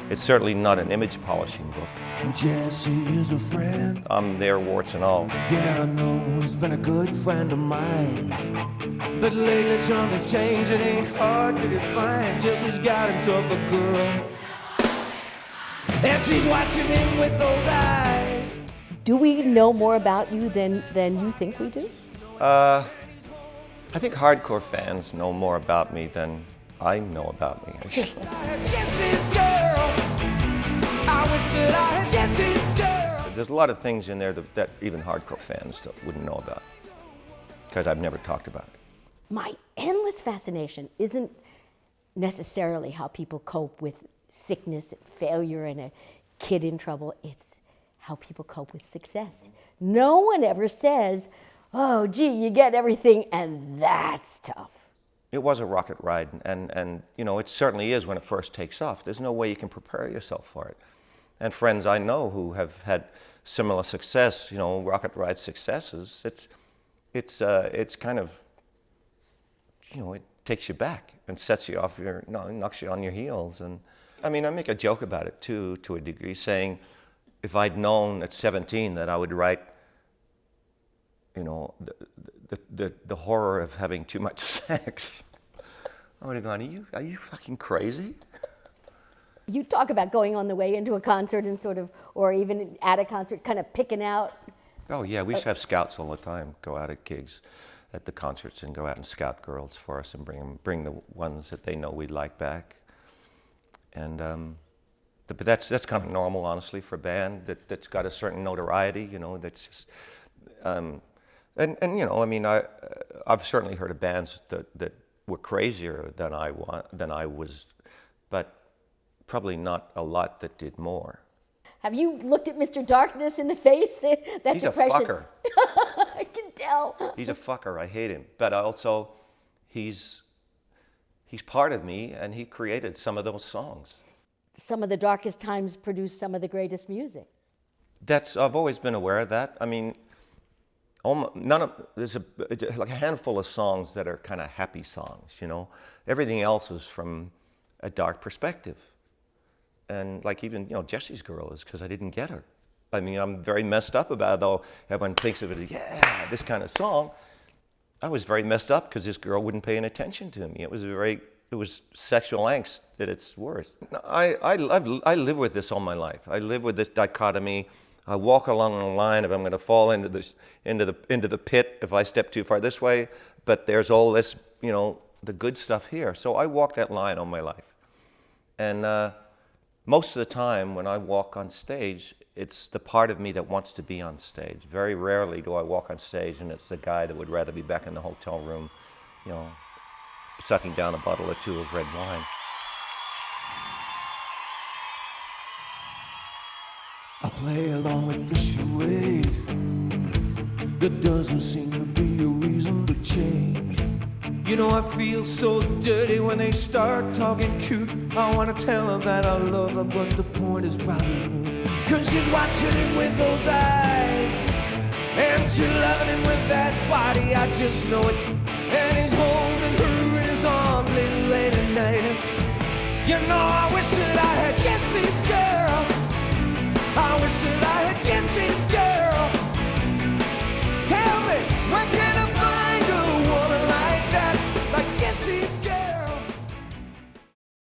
It's certainly not an image polishing book. Jesse is a friend. I'm there, warts and all. Yeah, I know he's been a good friend of mine. But lately something's changed, it ain't hard to define. Jesse's got himself a girl, and she's watching him with those eyes. Do we know more about you than you think we do? I think hardcore fans know more about me than I know about me. Jesse's girl. I wish that I had Jesse's girl. There's a lot of things in there that even hardcore fans wouldn't know about, because I've never talked about it. My endless fascination isn't necessarily how people cope with sickness and failure and a kid in trouble. It's how people cope with success. No one ever says, oh, gee, you get everything and that's tough. It was a rocket ride, and you know, it certainly is when it first takes off. There's no way you can prepare yourself for it. And friends I know who have had similar success, you know, rocket ride successes, it's kind of, you know, it takes you back and sets you off knocks you on your heels. And I mean, I make a joke about it too, to a degree, saying if I'd known at 17 that I would write, you know, the horror of having too much sex, I would have gone, are you fucking crazy? You talk about going on the way into a concert and sort of, or even at a concert, kind of picking out. Oh yeah, we used to have scouts all the time, go out at gigs, at the concerts, and go out and scout girls for us and bring the ones that they know we'd like back. And but that's kind of normal, honestly, for a band that's got a certain notoriety. You know, that's just and you know, I mean, I've certainly heard of bands that were crazier than I was, but probably not a lot that did more. Have you looked at Mr. Darkness in the face? That He's depression. a fucker. I can tell. He's a fucker. I hate him. But also, he's part of me, and he created some of those songs. some of the darkest times produce some of the greatest music. I've always been aware of that. I mean, there's like a handful of songs that are kind of happy songs, you know. Everything else was from a dark perspective. And like even, you know, Jesse's Girl is because I didn't get her. I mean, I'm very messed up about it, though everyone thinks of it as, yeah, this kind of song. I was very messed up because this girl wouldn't pay any attention to me. It was sexual angst at its worst. I live with this all my life. I live with this dichotomy. I walk along the line if I'm going to fall into the pit if I step too far this way, but there's all this, you know, the good stuff here. So I walk that line all my life. And most of the time when I walk on stage, it's the part of me that wants to be on stage. Very rarely do I walk on stage and it's the guy that would rather be back in the hotel room, you know, sucking down a bottle or two of red wine. I play along with the charade. There doesn't seem to be a reason to change. You know, I feel so dirty when they start talking cute. I wanna tell her that I love her, but the point is probably moot. 'Cause she's watching him with those eyes, and she's loving him with that body, I just know it. And he's holding her